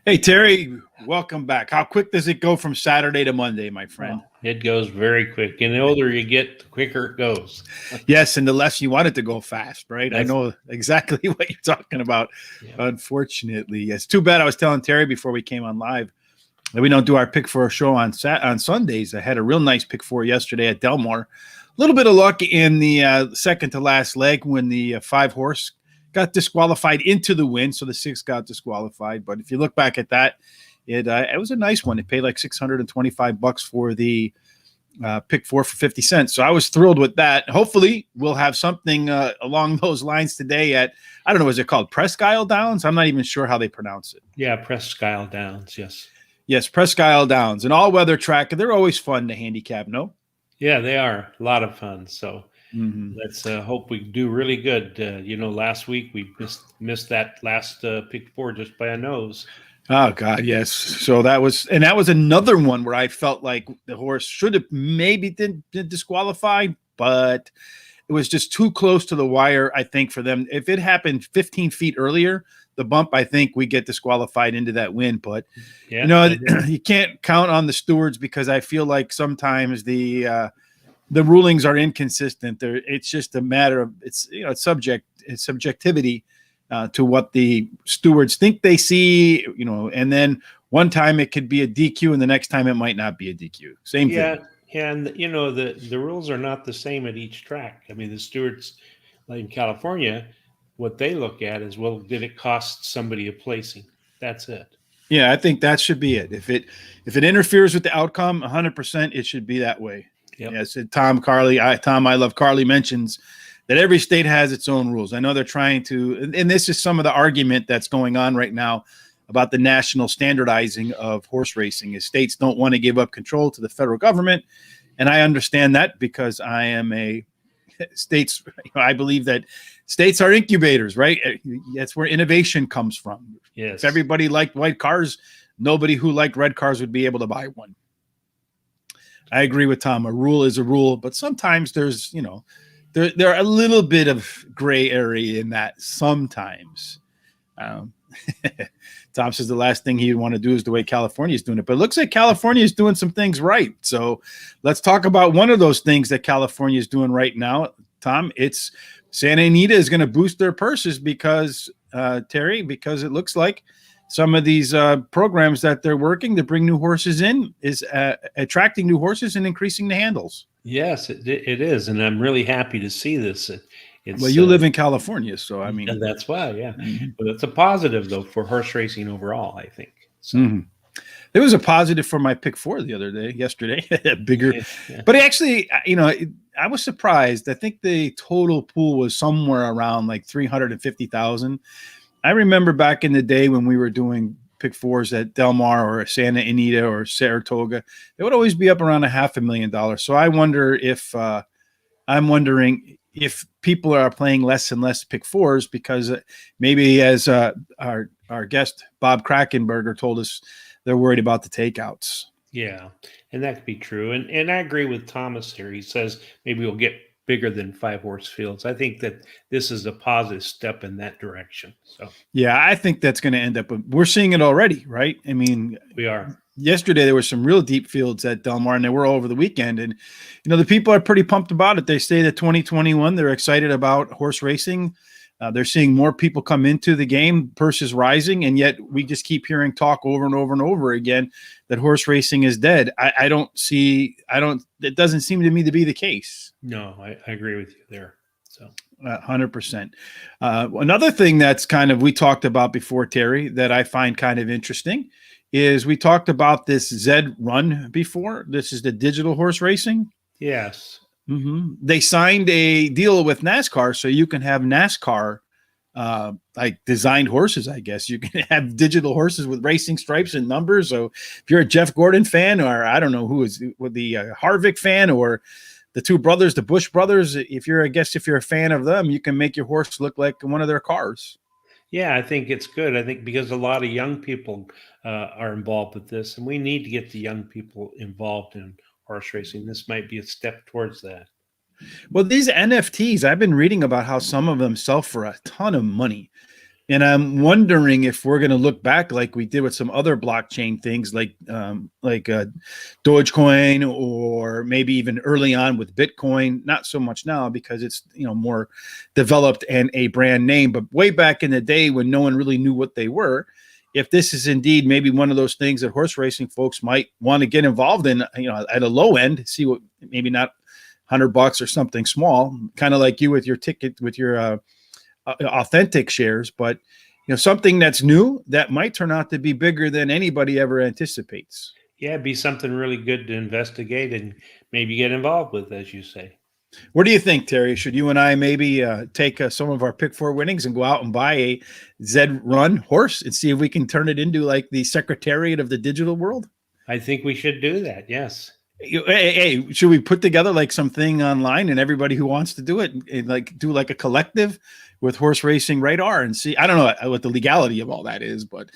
Hey, Terry, welcome back. How quick does it go from Saturday to Monday, my friend? It goes very quick. And the older you get, the quicker it goes. Yes, and the less you want it to go fast, right? I That's know exactly what you're talking about. yeah. Unfortunately, it's too bad. I was telling Terry before we came on live that we don't do our pick four show on Sundays. I had a real nice pick four yesterday at Delmar. A little bit of luck in the second to last leg when the 5 horse got disqualified into the win, so the 6 got disqualified. But if you look back at that, it was a nice one. It paid like $625 for the pick four for 50 cents. So I was thrilled with that. Hopefully we'll have something along those lines today at, I don't know, is it called Presque Downs? I'm not even sure how they pronounce it. Yeah, Presque Downs, yes. Yes, Presque Downs, an all-weather track. They're always fun to handicap, no? Yeah, they are a lot of fun. So let's hope we do really good. Last week we missed that last pick four just by a nose. Oh God, yes. So that was another one where I felt like the horse should have maybe did disqualify, but it was just too close to the wire, I think, for them. If it happened 15 feet earlier, the bump, I think we get disqualified into that win. But you can't count on the stewards because I feel like sometimes the rulings are inconsistent. It's just a matter of it's subjectivity. To what the stewards think they see, and then one time it could be a DQ and the next time it might not be a DQ. Same thing. Yeah, and the rules are not the same at each track. I mean, the stewards, like in California, what they look at is, well, did it cost somebody a placing? That's it. Yeah, I think that should be it. If it interferes with the outcome, 100%, it should be that way. Yep. Yes, Tom I Love Carly mentions that every state has its own rules. I know they're trying to, and this is some of the argument that's going on right now about the national standardizing of horse racing, is states don't want to give up control to the federal government. And I understand that because I am I believe that states are incubators, right? That's where innovation comes from. Yes. If everybody liked white cars, nobody who liked red cars would be able to buy one. I agree with Tom. A rule is a rule, but sometimes there's, there are a little bit of gray area in that sometimes. Tom says the last thing he'd want to do is the way California is doing it. But it looks like California is doing some things right. So let's talk about one of those things that California is doing right now. Tom, it's Santa Anita is going to boost their purses because, Terry, because it looks like some of these programs that they're working to bring new horses in is attracting new horses and increasing the handles. Yes, it is, and I'm really happy to see this. Well, you live in California, so I mean, that's why, yeah. But it's a positive though for horse racing overall, I think. So. There was a positive for my pick four yesterday, bigger, but actually, I was surprised. I think the total pool was somewhere around like 350,000. I remember back in the day when we were doing pick fours at Del Mar or Santa Anita or Saratoga, they would always be up around $500,000. So I'm wondering if people are playing less and less pick fours because maybe, as our guest Bob Krakenberger told us, they're worried about the takeouts. Yeah, and that could be true. And I agree with Thomas here. He says maybe we'll get bigger than 5-horse fields. I think that this is a positive step in that direction. So yeah, I think that's going to end up. We're seeing it already, right? I mean, we are. Yesterday there were some real deep fields at Del Mar, and they were all over the weekend. And the people are pretty pumped about it. They say that 2021 they're excited about horse racing. They're seeing more people come into the game, purses rising, and yet we just keep hearing talk over and over and over again that horse racing is dead. It doesn't seem to me to be the case. No, I agree with you there. So 100%. Another thing that's we talked about before, Terry, that I find kind of interesting is we talked about this Zed Run before. This is the digital horse racing. Yes. They signed a deal with NASCAR, so you can have NASCAR like designed horses. I guess you can have digital horses with racing stripes and numbers. So if you're a Jeff Gordon fan, or I don't know who is the Harvick fan, or the two brothers, the Busch brothers, if you're a fan of them, you can make your horse look like one of their cars. Yeah, I think it's good. I think because a lot of young people are involved with this, and we need to get the young people involved in horse racing. This might be a step towards that. Well, these NFTs, I've been reading about how some of them sell for a ton of money. And I'm wondering if we're going to look back like we did with some other blockchain things, like Dogecoin, or maybe even early on with Bitcoin. Not so much now because it's more developed and a brand name. But way back in the day when no one really knew what they were, if this is indeed maybe one of those things that horse racing folks might want to get involved in, at a low end, see what, maybe not $100 or something small, kind of like you with your ticket with your authentic shares, but something that's new that might turn out to be bigger than anybody ever anticipates. Yeah, it'd be something really good to investigate and maybe get involved with, as you say. What do you think, Terry? Should you and I maybe take some of our pick four winnings and go out and buy a Zed Run horse and see if we can turn it into like the Secretariat of the digital world? I think we should do that. Yes. Hey, should we put together like something online and everybody who wants to do it and like do like a collective with Horse Racing Radar and see? I don't know what the legality of all that is, but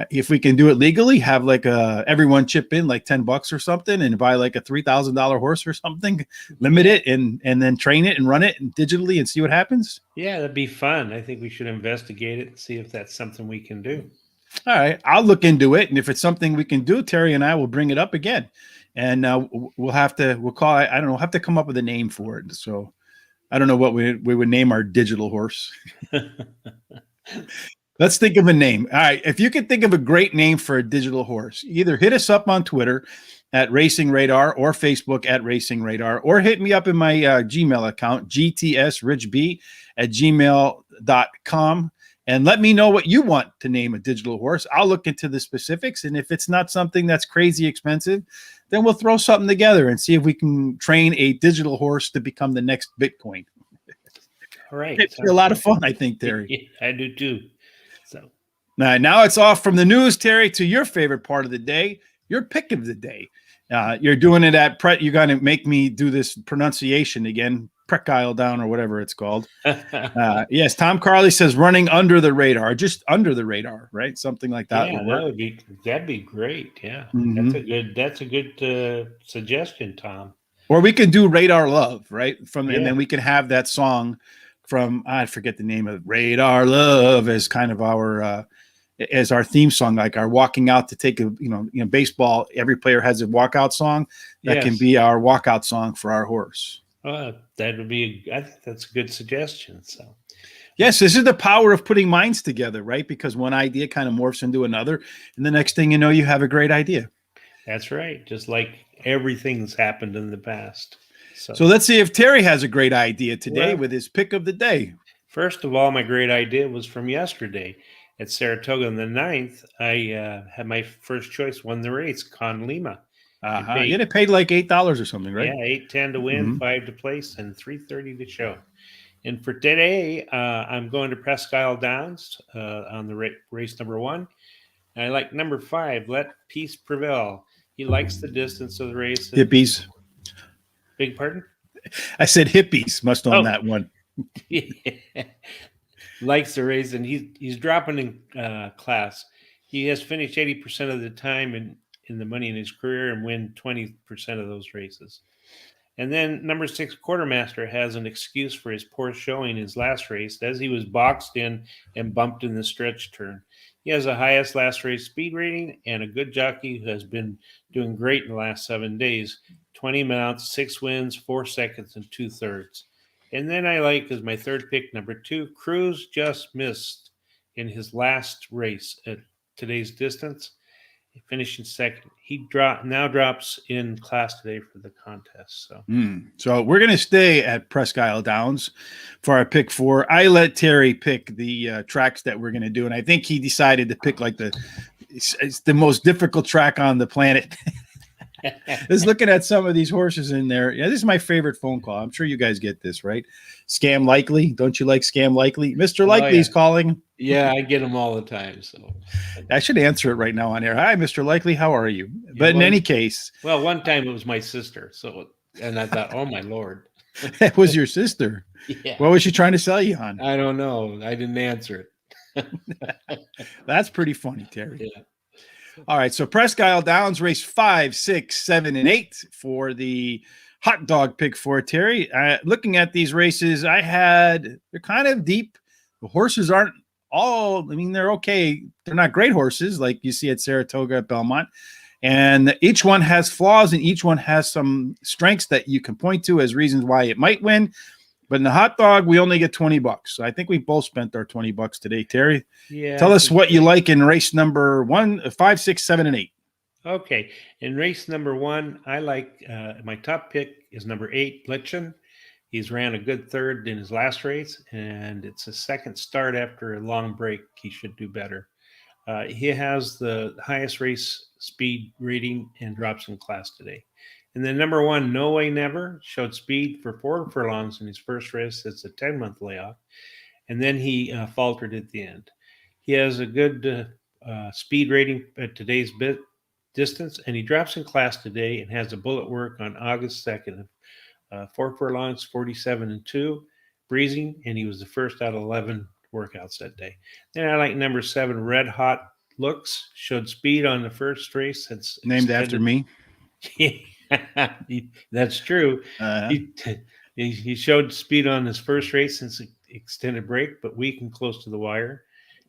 if we can do it legally, have like everyone chip in like $10 or something and buy like a $3,000 horse or something, limit it and then train it and run it digitally and see what happens. Yeah, that'd be fun. I think we should investigate it and see if that's something we can do. All right, I'll look into it, and if it's something we can do, Terry and I will bring it up again. And we'll call it, I don't know, we'll have to come up with a name for it. So I don't know what we would name our digital horse. Let's think of a name. All right. If you could think of a great name for a digital horse, either hit us up on Twitter at Racing Radar or Facebook at Racing Radar, or hit me up in my Gmail account, gtsrichb@gmail.com. And let me know what you want to name a digital horse. I'll look into the specifics. And if it's not something that's crazy expensive, then we'll throw something together and see if we can train a digital horse to become the next Bitcoin. All right. It's a lot of fun, I think, Terry. Yeah, I do too. So now it's off from the news, Terry, to your favorite part of the day, your pick of the day. You're doing it at You're going to make me do this pronunciation again. Presque down or whatever it's called. Yes, Tom Carley says running under the radar, just under the radar, right? Something like that. Yeah, that'd be great. Yeah, Mm-hmm. that's a good suggestion, Tom. Or we can do Radar Love, right? And then we can have that song from I forget the name of it, Radar Love as kind of our as our theme song, like our walking out to take a baseball. Every player has a walkout song that can be our walkout song for our horse. That would be, I think that's a good suggestion. So, yes, this is the power of putting minds together, right? Because one idea kind of morphs into another, and the next thing you know, you have a great idea. That's right. Just like everything's happened in the past. So let's see if Terry has a great idea today with his pick of the day. First of all, my great idea was from yesterday at Saratoga on the 9th. I had my first choice, won the race, Con Lima. It paid like $8 or something, right? Yeah, $8.10 to win, $5 to place, and $3.30 to show. And for today, I'm going to Presque Downs on the race number 1. And I like number 5, Let Peace Prevail. He likes the distance of the race. Hippies. Big pardon? I said hippies must own that one. Likes the race, and he's dropping in class. He has finished 80% of the time in the money in his career and win 20% of those races. And then number 6, Quartermaster, has an excuse for his poor showing his last race as he was boxed in and bumped in the stretch turn. He has the highest last race speed rating and a good jockey who has been doing great in the last 7 days. 20 mounts, 6 wins, 4 seconds, and 2/3. And then I like as my third pick, number 2, Cruz just missed in his last race at today's distance. Finishing second. He now drops in class today for the contest. So we're going to stay at Presque Downs for our pick 4. I let Terry pick the tracks that we're going to do, and I think he decided to pick like it's the most difficult track on the planet. Just looking at some of these horses in there. Yeah, this is my favorite phone call. I'm sure you guys get this, right? Scam Likely. Don't you like Scam Likely? Mr. Likely's calling. Yeah, I get them all the time. So I should answer it right now on air. Hi, Mr. Likely. How are you? But in any case. Well, one time it was my sister. And I thought, oh, my Lord. That was your sister. Yeah. What was she trying to sell you on? I don't know. I didn't answer it. That's pretty funny, Terry. Yeah. All right, so Presque Downs race 5, 6, 7, and 8 for the hot dog pick for Terry. Looking at these races, they're kind of deep. The horses aren't all, I mean, they're okay. They're not great horses like you see at Saratoga, at Belmont. And each one has flaws and each one has some strengths that you can point to as reasons why it might win. But in the hot dog, we only get $20. So I think we both spent our $20 today. Terry, Yeah. tell us what you like in race number 1, 5, 6, 7, and 8. Okay. In race number 1, I like my top pick is number 8, Blitzen. He's ran a good third in his last race, and it's a second start after a long break. He should do better. He has the highest race speed rating and drops in class today. And then number 1, No Way Never, showed speed for 4 furlongs in his first race. It's a 10-month layoff. And then he faltered at the end. He has a good speed rating at today's distance, and he drops in class today and has a bullet work on August 2nd. 4 furlongs, 47 and 2, breezing, and he was the first out of 11 workouts that day. Then I like number 7, Red Hot Looks, showed speed on the first race. It's named after me. That's true. Uh-huh. He showed speed on his first race since extended break, but weak and close to the wire.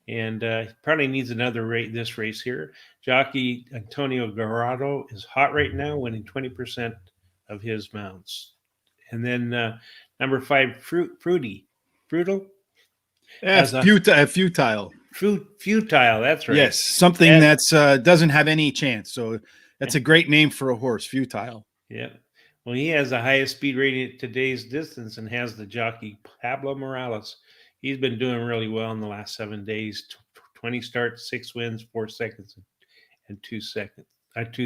And probably needs another this race here. Jockey Antonio Garrado is hot right now, winning 20% of his mounts. And then number 5, Frutal. Futile. Futile. That's right. Yes, something that's doesn't have any chance. So that's a great name for a horse, Futile. Yeah. Well, he has the highest speed rating at today's distance and has the jockey Pablo Morales. He's been doing really well in the last 7 days. 20 starts, 6 wins, 4 seconds, and 2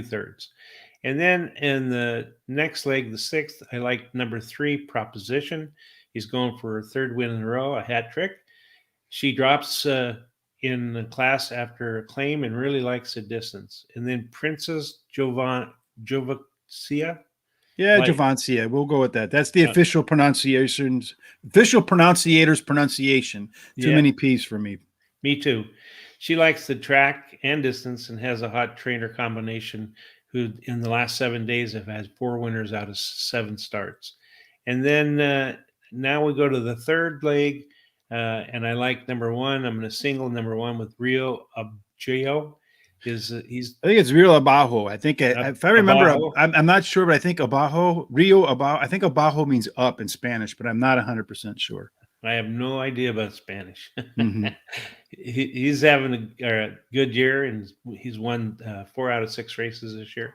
thirds. And then in the next leg, the 6th, I like number 3, Proposition. He's going for a 3rd win in a row, a hat trick. She drops in the class after a claim and really likes the distance. And then Princess Jovancia. Yeah, Jovancia. We'll go with that. That's the official pronunciator's pronunciation. Too many P's for me. Me too. She likes the track and distance and has a hot trainer combination who in the last 7 days have had 4 winners out of 7 starts. And then now we go to the 3rd leg, and I like number 1. I'm going to single number 1 with Rio Abjeo. I think it's Rio Abajo. I think if I remember, I'm not sure, but I think Rio Abajo. I think Abajo means up in Spanish, but I'm not 100% sure. I have no idea about Spanish. Mm-hmm. He's having a good year, and he's won 4 out of 6 races this year.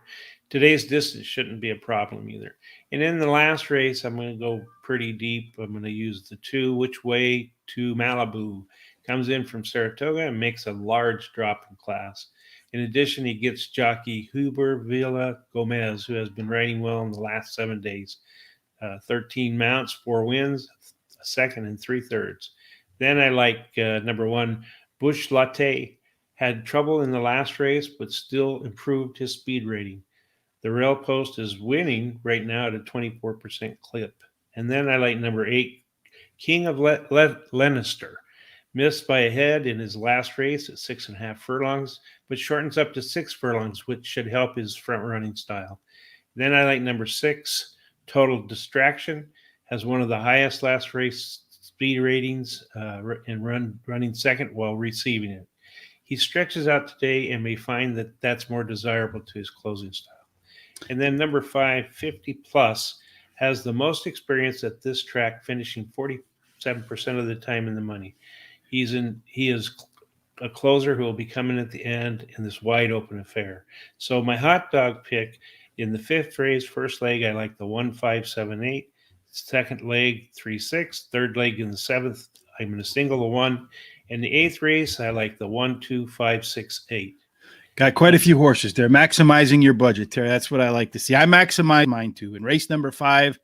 Today's distance shouldn't be a problem either. And in the last race, I'm going to go pretty deep. I'm going to use the 2, Which Way to Malibu. Comes in from Saratoga and makes a large drop in class. In addition, he gets jockey Huber Villa Gomez, who has been riding well in the last 7 days. 13 mounts, 4 wins, a 2nd and 3 thirds. Then I like number 1, Bush Latte. Had trouble in the last race, but still improved his speed rating. The rail post is winning right now at a 24% clip. And then I like number 8, King of Lannister. Missed by a head in his last race at 6.5 furlongs, but shortens up to 6 furlongs, which should help his front-running style. Then I like number 6, Total Distraction. Has one of the highest last race speed ratings and running second while receiving it. He stretches out today and may find that that's more desirable to his closing style. And then number 5, 50 Plus, has the most experience at this track, finishing 47% of the time in the money. He is a closer who will be coming at the end in this wide open affair. So my hot dog pick in the 5th race, first leg, I like the 1, 5, 7, 8. Second leg, 3, 6. Third leg in the 7th, I'm going to single the 1. In the 8th race, I like the 1, 2, 5, 6, 8. Got quite a few horses there. Maximizing your budget, Terry. That's what I like to see. I maximize mine too. In race number 5,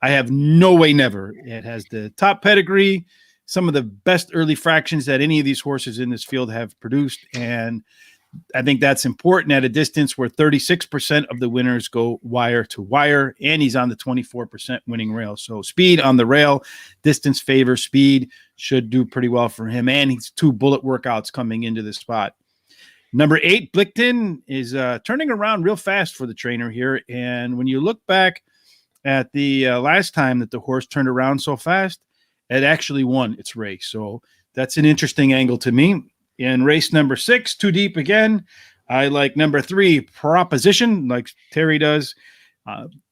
I have No Way Never. It has the top pedigree, some of the best early fractions that any of these horses in this field have produced. And I think that's important at a distance where 36% of the winners go wire to wire, and he's on the 24% winning rail. So speed on the rail, distance favor speed, should do pretty well for him. And he's 2 bullet workouts coming into the spot. Number 8, Blichten, is turning around real fast for the trainer here. And when you look back at the last time that the horse turned around so fast, it actually won its race. So That's an interesting angle to me. In race number 6, Too Deep again, I like number 3, Proposition, like Terry does.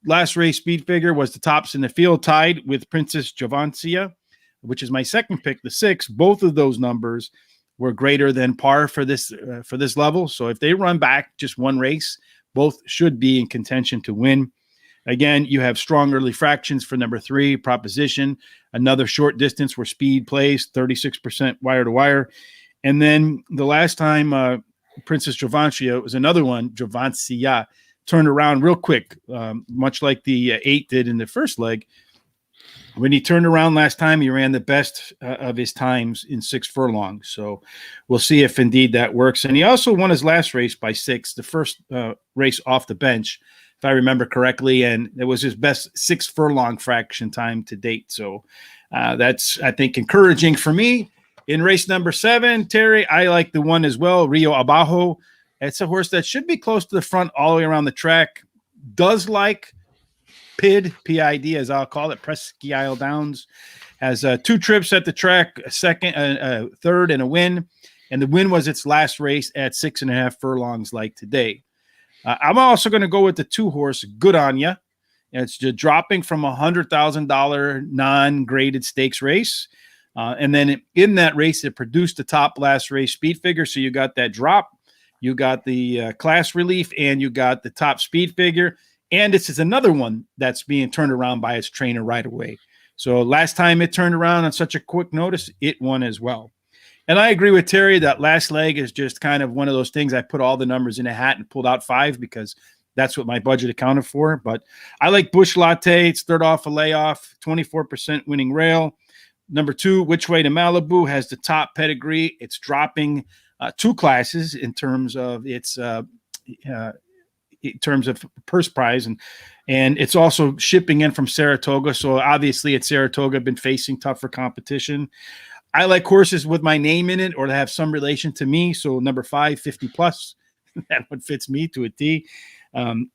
Last race speed figure was the tops in the field, tied with Princess Javancia, which is my second pick, the 6. Both of those numbers were greater than par for this level. So if they run back just one race, both should be in contention to win. Again, you have strong early fractions for number 3, Proposition, another short distance where speed plays, 36% wire to wire. And then the last time Princess Javancia was another one, Javancia, turned around real quick, much like the 8 did in the first leg. When he turned around last time, he ran the best of his times in 6 furlongs. So we'll see if indeed that works. And he also won his last race by 6, the first race off the bench, if I remember correctly. And it was his best 6 furlong fraction time to date. So that's, I think, encouraging for me. In race number 7, Terry, I like the one as well, Rio Abajo. It's a horse that should be close to the front all the way around the track. Does like PID, P-I-D, as I'll call it, Presque Isle Downs. Has 2 trips at the track, a second, a third, and a win. And the win was its last race at 6.5 furlongs like today. I'm also going to go with the 2-horse, Good On Ya. It's just dropping from a $100,000 non-graded stakes race. And then in that race, it produced the top last race speed figure. So you got that drop, you got the class relief, and you got the top speed figure. And this is another one that's being turned around by its trainer right away. So last time it turned around on such a quick notice, it won as well. And I agree with Terry that last leg is just kind of one of those things. I put all the numbers in a hat and pulled out 5 because that's what my budget accounted for. But I like Bush Latte. It's third off a layoff, 24% winning rail. Number 2, Which Way to Malibu, has the top pedigree. It's dropping 2 classes in terms of its purse prize, and it's also shipping in from Saratoga. So obviously at Saratoga, been facing tougher competition. I like horses with my name in it or to have some relation to me. So number 5, 50 plus, that one fits me to a T. And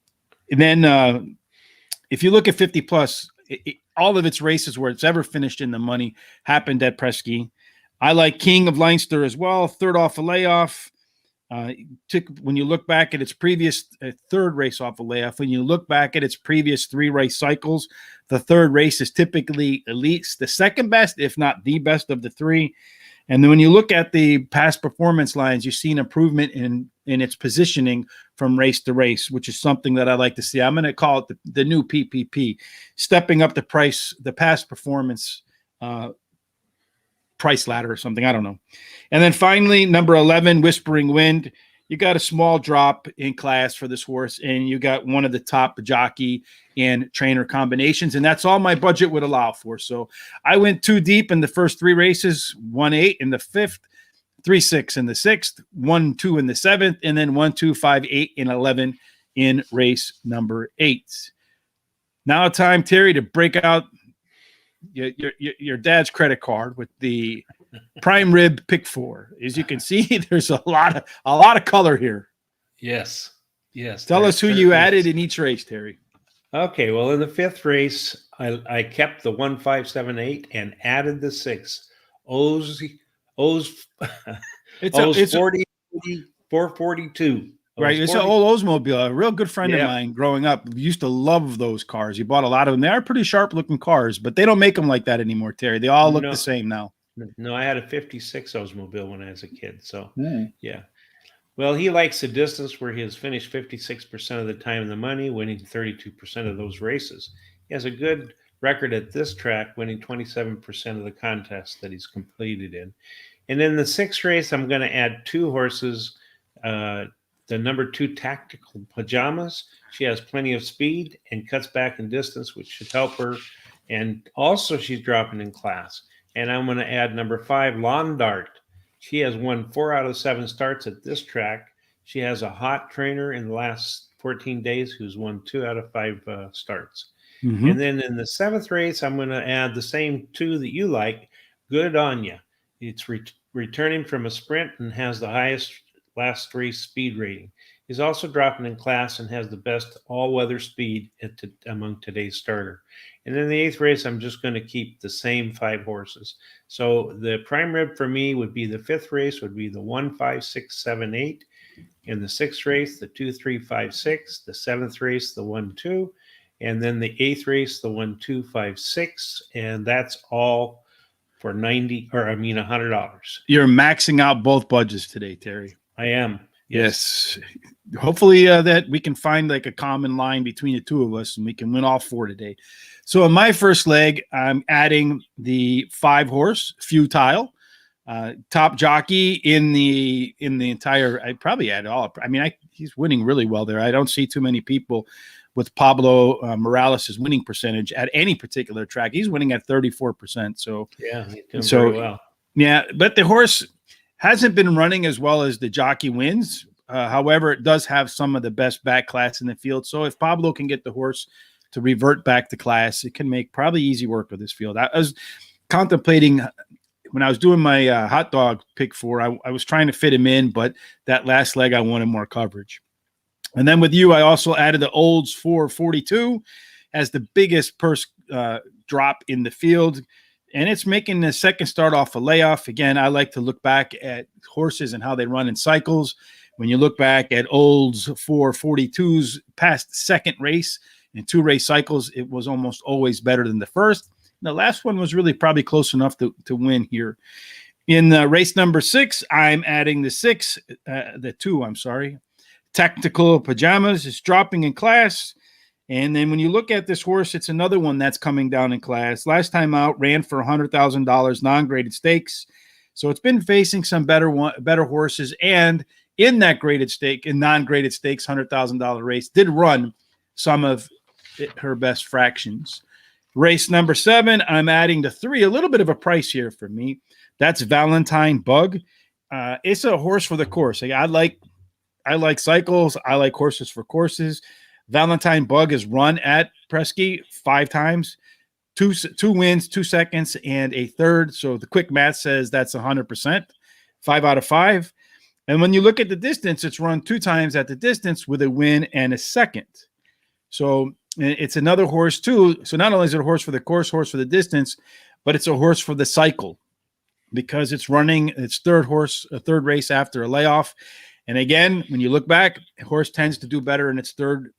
then if you look at 50 plus, all of its races where it's ever finished in the money happened at Presque. I like King of Leinster as well, third off a layoff. When you look back at its previous third race off a layoff, when you look back at its previous 3 race cycles, the third race is typically at least the second best, if not the best of the 3. And then when you look at the past performance lines, you see an improvement in its positioning from race to race, which is something that I like to see. I'm going to call it the new PPP, stepping up the past performance price ladder or something. I don't know. And then finally, number 11, Whispering Wind. You got a small drop in class for this horse, and you got one of the top jockey and trainer combinations, and that's all my budget would allow for. So I went 2 deep in the first 3 races, 1-8 in the 5th, 3-6 in the 6th, 1-2 in the 7th, and then 1-2, 5-8 and 11 in race number 8. Now time, Terry, to break out your dad's credit card with the prime rib pick 4. As you can see, there's a lot of color here. Yes. Tell us who you added in each race, Terry. Okay, well, in the 5th race, I kept the 1, 5, 7, 8 and added the 6. O's It's 40, 442. Right. It's an old Oldsmobile. A real good friend of mine growing up used to love those cars. He bought a lot of them. They are pretty sharp looking cars, but they don't make them like that anymore, Terry. They all look the same now. No, I had a 56 Oldsmobile when I was a kid. So, yeah. Well, he likes the distance where he has finished 56% of the time in the money, winning 32% of those races. He has a good record at this track, winning 27% of the contests that he's completed in. And in the 6th race, I'm going to add 2 horses. The number 2, Tactical Pajamas. She has plenty of speed and cuts back in distance, which should help her. And also she's dropping in class. And I'm going to add number 5, Lawn Dart. She has won 4 out of 7 starts at this track. She has a hot trainer in the last 14 days who's won 2 out of 5 starts. Mm-hmm. And then in the 7th race, I'm going to add the same 2 that you like, Good On Ya. It's returning from a sprint and has the highest last race speed rating. He's also dropping in class and has the best all-weather speed among today's starter. And in the 8th race, I'm just going to keep the same 5 horses. So the prime rib for me would be the 5th race would be the 1, 5, 6, 7, 8. In the 6th race, the 2, 3, 5, 6. The 7th race, the 1, 2. And then the 8th race, the 1, 2, 5, 6. And that's all for $100. You're maxing out both budgets today, Terry. I am. Yes. Hopefully that we can find like a common line between the two of us and we can win all 4 today. So in my first leg, I'm adding the 5 horse Futile, top jockey in the entire. I probably add all. I mean, he's winning really well there. I don't see too many people with Pablo Morales' winning percentage at any particular track. He's winning at 34%. So yeah, he's doing very well. Yeah, but the horse hasn't been running as well as the jockey wins. However, it does have some of the best back class in the field. So if Pablo can get the horse to revert back to class, it can make probably easy work of this field. I was contemplating when I was doing my hot dog pick 4, I was trying to fit him in, but that last leg I wanted more coverage. And then with you, I also added the Olds 442 as the biggest purse drop in the field. And it's making the second start off a layoff. Again, I like to look back at horses and how they run in cycles. When you look back at Olds 442's past second race in 2 race cycles, it was almost always better than the first. The last one was really probably close enough to win here. In race number 6, I'm adding the 2. Tactical Pajamas is dropping in class. And then when you look at this horse, it's another one that's coming down in class. Last time out, ran for $100,000 non-graded stakes. So it's been facing some better horses. And in that non-graded stakes, $100,000 race, did run some of her best fractions. Race number 7, I'm adding the 3, a little bit of a price here for me. That's Valentine Bug. It's a horse for the course. I like cycles. I like horses for courses. Valentine Bug has run at Presque 5 times, 2 wins, 2 seconds, and a third. So the quick math says that's 100%, 5 out of 5. And when you look at the distance, it's run 2 times at the distance with a win and a second. So it's another horse too. So not only is it a horse for the course, horse for the distance, but it's a horse for the cycle because it's running its third race after a layoff. And again, when you look back, a horse tends to do better in its third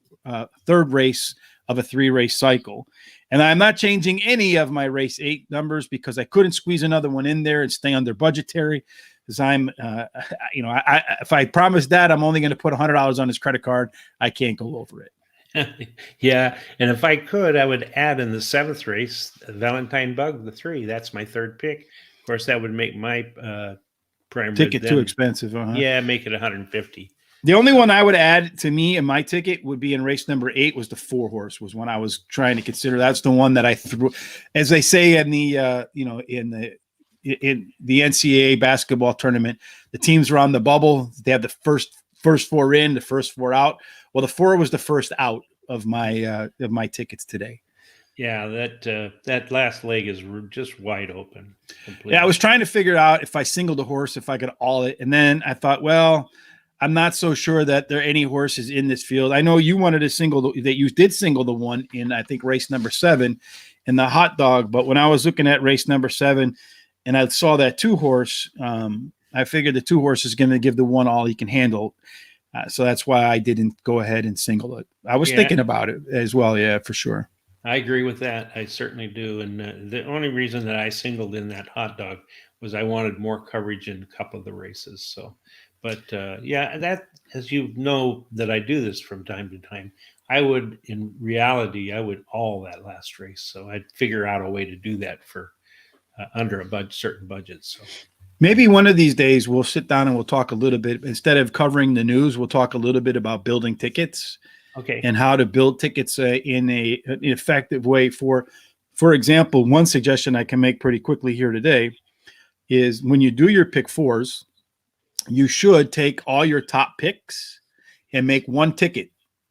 race of a 3-race cycle. And I'm not changing any of my race 8 numbers because I couldn't squeeze another one in there and stay under budgetary. Because I'm, if I promise that I'm only going to put $100 on his credit card, I can't go over it. Yeah, and if I could, I would add in the 7th race, Valentine Bug, the 3. That's my third pick. Of course, that would make my prime ticket too expensive. Yeah, make it $150. The only one I would add to me in my ticket would be in race number 8 was the 4 horse was one I was trying to consider. That's the one that I threw, as they say in the in the NCAA basketball tournament. The teams are on the bubble. They have the first 4 in, the first 4 out. Well, the 4 was the first out of my tickets today. Yeah, that last leg is just wide open. Completely. Yeah, I was trying to figure out if I singled a horse, if I could all it. And then I thought, well, I'm not so sure that there are any horses in this field. I know you wanted to single that you did single the one in, I think, race number 7 in the hot dog. But when I was looking at race number 7 and I saw that 2 horse, I figured the 2 horse is going to give the one all he can handle. So that's why I didn't go ahead and single it. I was thinking about it as well. Yeah, for sure. I agree with that. I certainly do. And the only reason that I singled in that hot dog was I wanted more coverage in a couple of the races. So, but that, as you know, that I do this from time to time, in reality, I would all that last race. So I'd figure out a way to do that for under a certain budget. So. Maybe one of these days we'll sit down and we'll talk a little bit, instead of covering the news, we'll talk a little bit about building tickets. Okay. And how to build tickets in an effective way. For example, one suggestion I can make pretty quickly here today is when you do your pick 4s, you should take all your top picks and make one ticket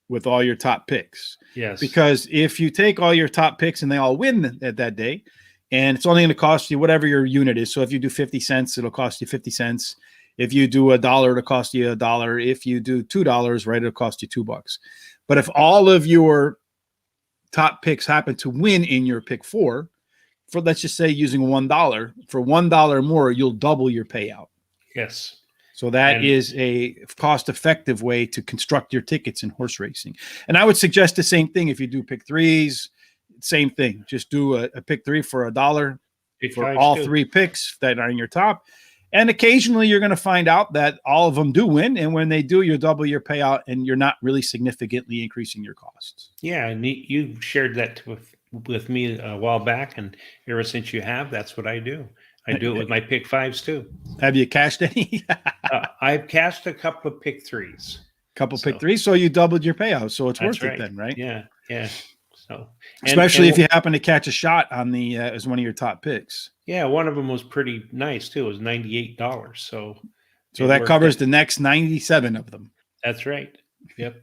with all your top picks. Yes. Because if you take all your top picks and they all win that day, and it's only going to cost you whatever your unit is. So if you do 50 cents, it'll cost you 50 cents. If you do $1, it'll cost you $1. If you do $2, right, it'll cost you $2. But if all of your top picks happen to win in your pick 4, for let's just say using $1, for $1 more, you'll double your payout. Yes. So that is a cost-effective way to construct your tickets in horse racing. And I would suggest the same thing if you do pick 3s. Same thing. Just do a pick 3 for $1 for all 3 picks that are in your top. And occasionally you're going to find out that all of them do win. And when they do, you'll double your payout and you're not really significantly increasing your costs. Yeah. And you shared that with me a while back. And ever since you have, that's what I do. I do it with my pick 5s too. Have you cashed any? I've cashed a couple of pick 3s. Pick 3s. So you doubled your payout. So it's worth it then, right? Yeah. Yeah. So, especially if you happen to catch a shot on the as one of your top picks. Yeah, one of them was pretty nice too. It was $98. So that covers the next 97 of them. That's right. Yep.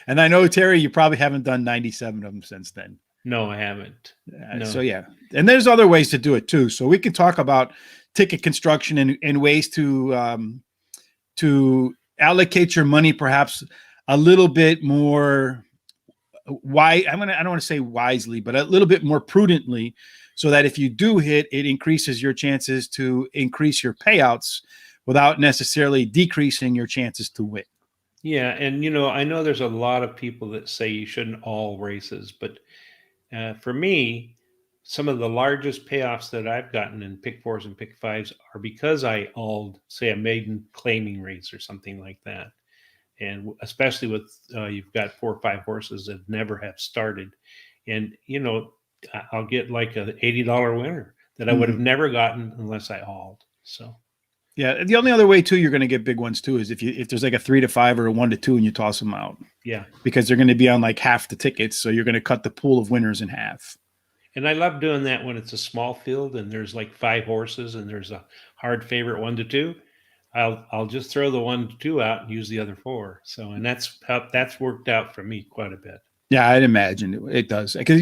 And I know, Terry, you probably haven't done 97 of them since then. No, I haven't. No. So yeah, and there's other ways to do it too. So we can talk about ticket construction and ways to allocate your money perhaps a little bit more. Why I don't want to say wisely, but a little bit more prudently, so that if you do hit, it increases your chances to increase your payouts without necessarily decreasing your chances to win. Yeah, and I know there's a lot of people that say you shouldn't all races, but for me, some of the largest payoffs that I've gotten in pick 4s and pick 5s are because I alled, say, a maiden claiming race or something like that. And especially with you've got 4 or 5 horses that never have started, and I'll get like an $80 winner that I would have never gotten unless I hauled. So yeah, the only other way too you're going to get big ones too is if there's like a 3 to 5 or a 1 to 2 and you toss them out. Yeah, because they're going to be on like half the tickets, so you're going to cut the pool of winners in half. And I love doing that when it's a small field and there's like 5 horses and there's a hard favorite 1 to 2. I'll just throw the 1 to 2 out and use the other 4. So, and that's worked out for me quite a bit. Yeah, I'd imagine it does. Because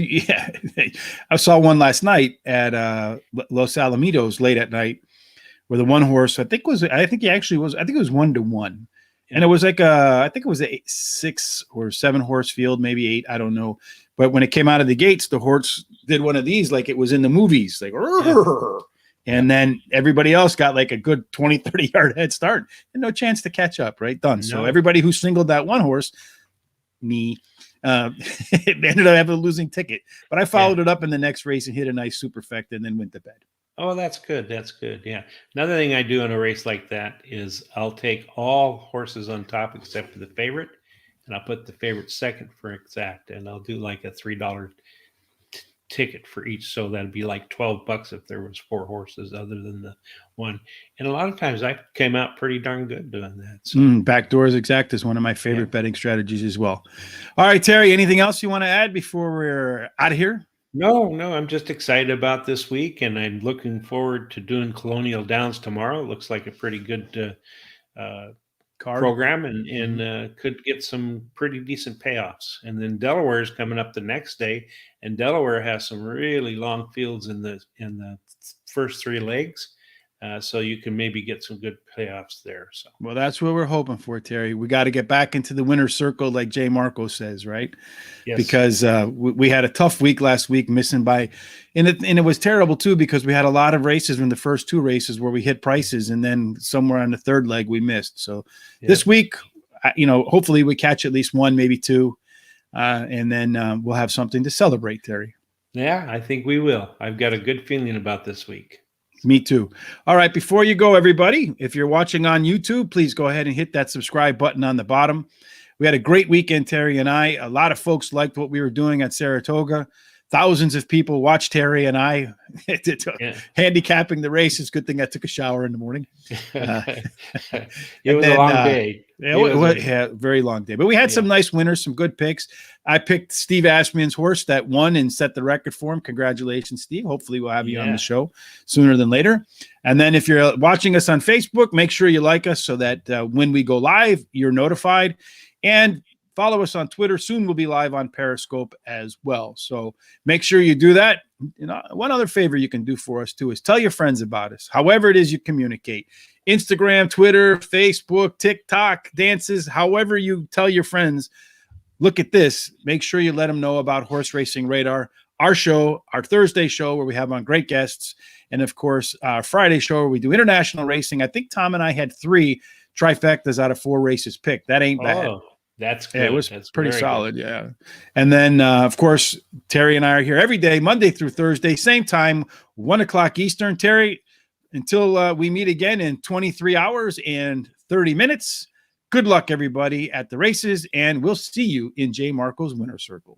I saw one last night at Los Alamitos late at night, where the one horse I think it was 1 to 1, and it was like I think it was a 6 or 7 horse field, maybe 8, I don't know. But when it came out of the gates, the horse did one of these like it was in the movies, like. Yeah. And then everybody else got like a good 20, 30 yard head start and no chance to catch up, right? Done. No. So everybody who singled that one horse, me, ended up having a losing ticket. But I followed it up in the next race and hit a nice superfecta and then went to bed. Oh, that's good. That's good. Yeah. Another thing I do in a race like that is I'll take all horses on top except for the favorite, and I'll put the favorite second for exact, and I'll do like a $3 ticket for each, so that'd be like $12 if there was 4 horses other than the 1. And a lot of times I came out pretty darn good doing that. So. Backdoors exact is one of my favorite betting strategies as well. All right, Terry, anything else you want to add before we're out of here? No, I'm just excited about this week, and I'm looking forward to doing Colonial Downs tomorrow. It looks like a pretty good program, and could get some pretty decent payoffs. And then Delaware is coming up the next day, and Delaware has some really long fields in the first 3 legs, so you can maybe get some good payoffs there. So, well, that's what we're hoping for, Terry. We got to get back into the winner's circle, like Jay Marco says, right? Yes. Because we had a tough week last week, missing by, and it was terrible too, because we had a lot of races in the first 2 races where we hit prices, and then somewhere on the 3rd leg we missed. So this week, hopefully we catch at least 1, maybe 2, and then we'll have something to celebrate, Terry. Yeah, I think we will. I've got a good feeling about this week. Me too. All right. Before you go, everybody, if you're watching on YouTube, please go ahead and hit that subscribe button on the bottom. We had a great weekend, Terry and I. A lot of folks liked what we were doing at Saratoga. Thousands of people watched Terry and I handicapping the race. It's a good thing I took a shower in the morning. It was a long day. Very long day. But we had some nice winners, some good picks. I picked Steve Ashman's horse that won and set the record for him. Congratulations, Steve. Hopefully we'll have you on the show sooner than later. And then if you're watching us on Facebook, make sure you like us so that when we go live, you're notified. And follow us on Twitter. Soon we'll be live on Periscope as well. So make sure you do that. One other favor you can do for us too is tell your friends about us. However it is you communicate. Instagram, Twitter, Facebook, TikTok, dances, however you tell your friends, look at this. Make sure you let them know about Horse Racing Radar, our show, our Thursday show where we have on great guests, and of course, our Friday show where we do international racing. I think Tom and I had 3 trifectas out of 4 races picked. That ain't bad. Oh, that's good. Yeah, it was that's pretty very solid. good. Yeah. And then, of course, Terry and I are here every day, Monday through Thursday, same time, 1 o'clock Eastern. Terry, until we meet again in 23 hours and 30 minutes, good luck, everybody, at the races, and we'll see you in J. Marco's Winner Circle.